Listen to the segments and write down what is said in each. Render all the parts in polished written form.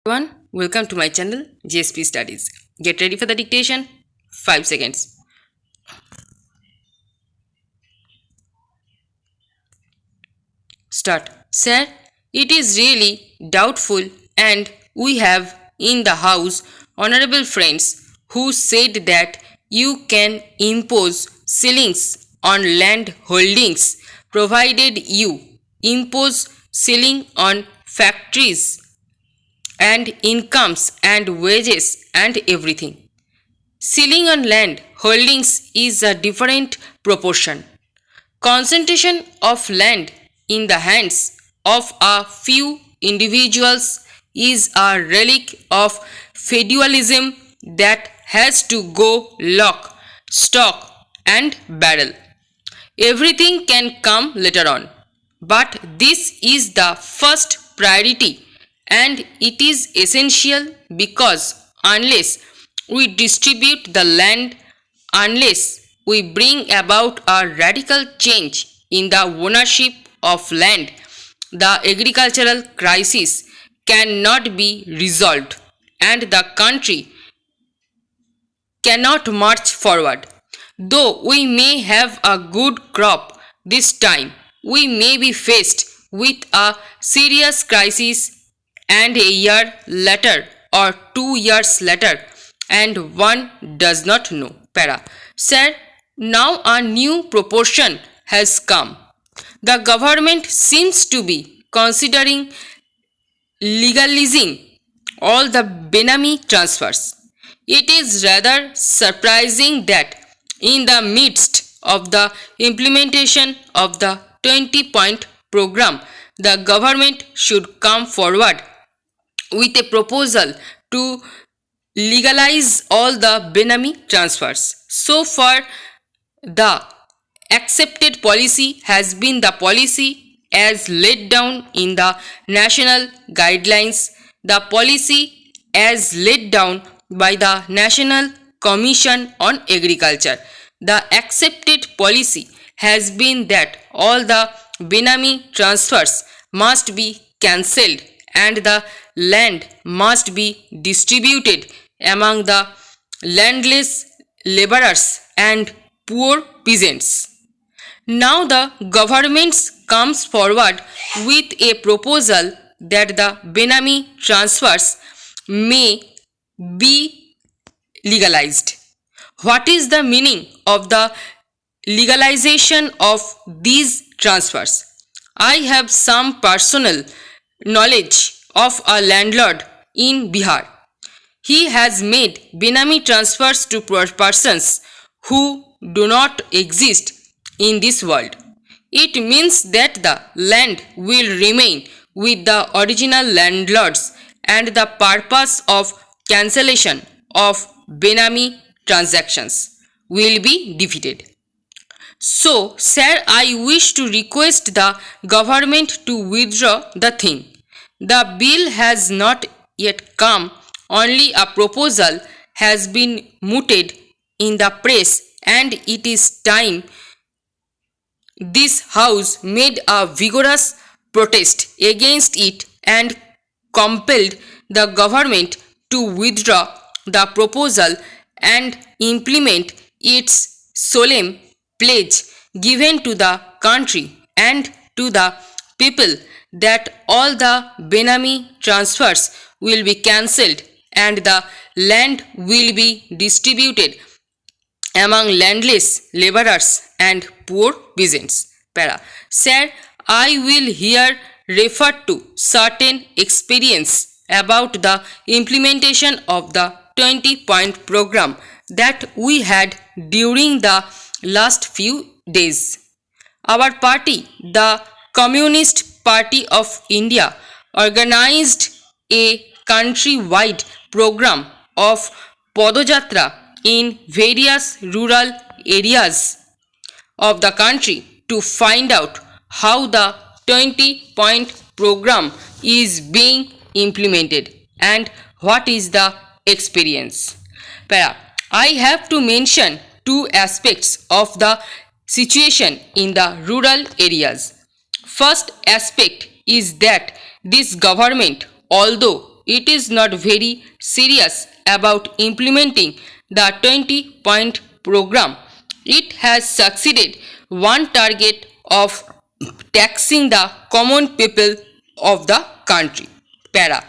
Everyone, welcome to my channel JSP Studies. Get ready for the dictation. 5 seconds. Start. Sir, it is really doubtful, and we have in the house honorable friends who said that you can impose ceilings on land holdings provided you impose ceiling on factories and incomes and wages and everything. Ceiling on land holdings is a different proportion. Concentration of land in the hands of a few individuals is a relic of feudalism that has to go lock, stock, and barrel. Everything can come later on, but this is the first priority and it is essential because unless we distribute the land, unless we bring about a radical change in the ownership of land, the agricultural crisis cannot be resolved and the country cannot march forward. Though we may have a good crop this time, we may be faced with a serious crisis and a year later or 2 years later, and one does not know. Para. Sir, now a new proportion has come. The government seems to be considering legalizing all the Benami transfers. It is rather surprising that in the midst of the implementation of the 20-point program, the government should come forward with a proposal to legalize all the Benami transfers. So far, the accepted policy has been the policy as laid down in the national guidelines, the policy as laid down by the National Commission on Agriculture. The accepted policy has been that all the Benami transfers must be cancelled and the land must be distributed among the landless laborers and poor peasants. Now the government comes forward with a proposal that the Benami transfers may be legalized. What is the meaning of the legalization of these transfers? I have some personal knowledge of a landlord in Bihar. He has made Benami transfers to persons who do not exist in this world. It means that the land will remain with the original landlords and the purpose of cancellation of Benami transactions will be defeated. So, sir, I wish to request the government to withdraw the thing. The bill has not yet come, only a proposal has been mooted in the press and it is time this house made a vigorous protest against it and compelled the government to withdraw the proposal and implement its solemn pledge given to the country and to the people that all the Benami transfers will be cancelled and the land will be distributed among landless laborers and poor peasants. Para. Sir, I will here refer to certain experience about the implementation of the 20-point program that we had during the last few days. Our party, the Communist Party of India, organized a country-wide program of Podojatra in various rural areas of the country to find out how the 20-point program is being implemented and what is the experience. Para. I have to mention two aspects of the situation in the rural areas. First aspect is that this government, although it is not very serious about implementing the 20-point program, it has succeeded one target of taxing the common people of the country. Para.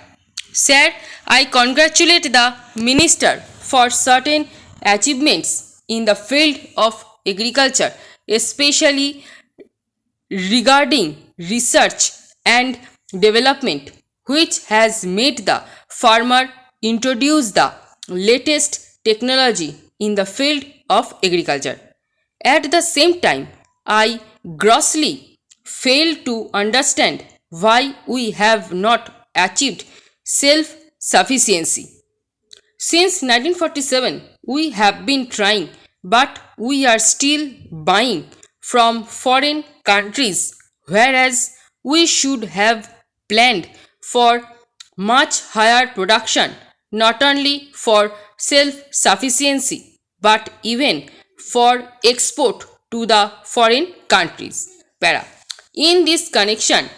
Sir, I congratulate the Minister for certain achievements in the field of agriculture, especially regarding research and development, which has made the farmer introduce the latest technology in the field of agriculture. At the same time, I grossly fail to understand why we have not achieved self sufficiency. Since 1947, we have been trying, but we are still buying from foreign countries, whereas we should have planned for much higher production, not only for self sufficiency, but even for export to the foreign countries. Para. In this connection,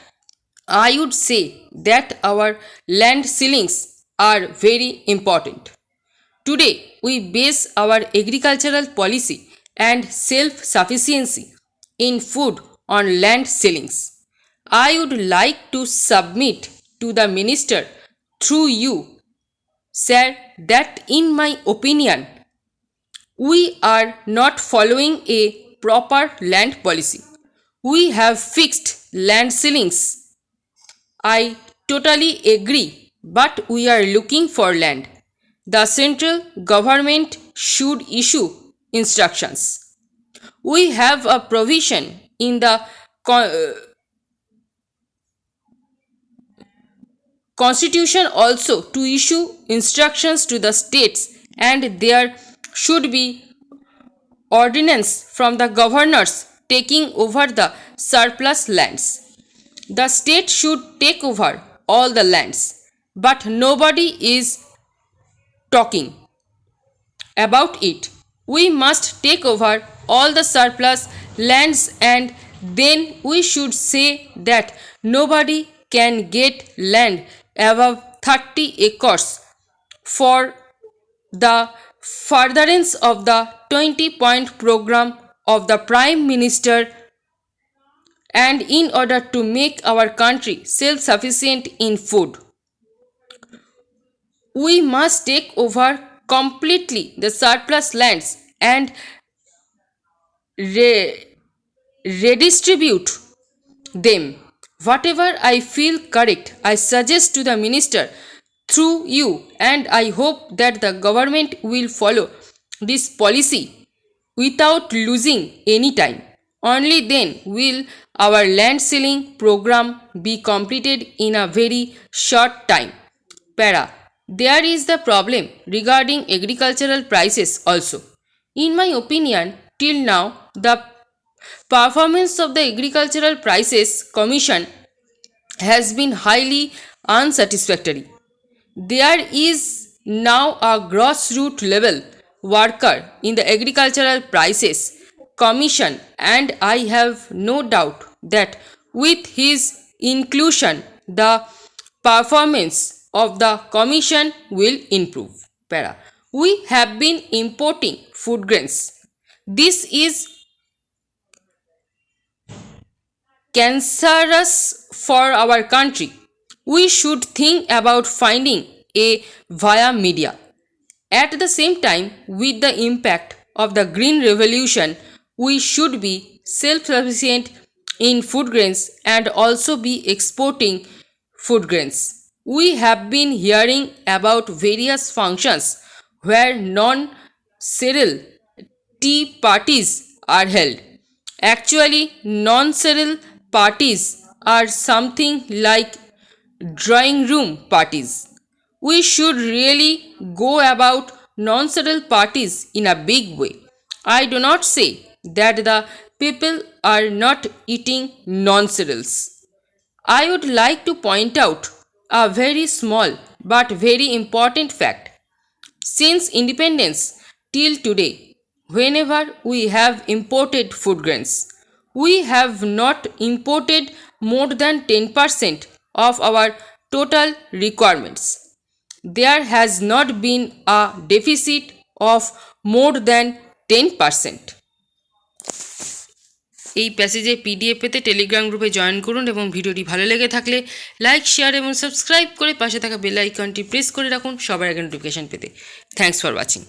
I would say that our land ceilings are very important. Today, we base our agricultural policy and self sufficiency in food on land ceilings. I would like to submit to the minister through you, sir, that in my opinion, we are not following a proper land policy. We have fixed land ceilings. I totally agree, but we are looking for land. The central government should issue instructions. We have a provision in the Constitution also to issue instructions to the states, and there should be ordinance from the governors taking over the surplus lands. The state should take over all the lands, but nobody is talking about it. We must take over all the surplus lands, and then we should say that nobody can get land above 30 acres for the furtherance of the 20-point program of the Prime Minister, and in order to make our country self sufficient in food, we must take over completely the surplus lands and redistribute them. Whatever I feel correct, I suggest to the minister through you, and I hope that the government will follow this policy without losing any time. Only then will our land ceiling program be completed in a very short time. Para. There is the problem regarding agricultural prices also. In my opinion, till now, the performance of the Agricultural Prices Commission has been highly unsatisfactory. There is now a grassroots level worker in the Agricultural Prices Commission, and I have no doubt that with his inclusion, the performance of the Commission will improve. Para. We have been importing food grains. This is cancerous for our country. We should think about finding a via media. At the same time, with the impact of the Green Revolution, we should be self-sufficient in food grains and also be exporting food grains. We have been hearing about various functions where non-cereal tea parties are held. Actually, non-cereal parties are something like drawing room parties. We should really go about non-cereal parties in a big way. I do not say that the people are not eating non-cereals. I would like to point out a very small but very important fact. Since independence till today, whenever we have imported food grains, we have not imported more than 10% of our total requirements. there has not been a deficit of more than 10%. এই প্যাসেজে PDF পেতে Telegram গ্রুপে join করুন এবং ভিডিওটি ভালো লেগে থাকলে like, share এবং সাবস্ক্রাইব করে পাশে থাকা বেল আইকনটি প্রেস করে রাখুন সবার আগে নোটিফিকেশন পেতে। Thanks for watching.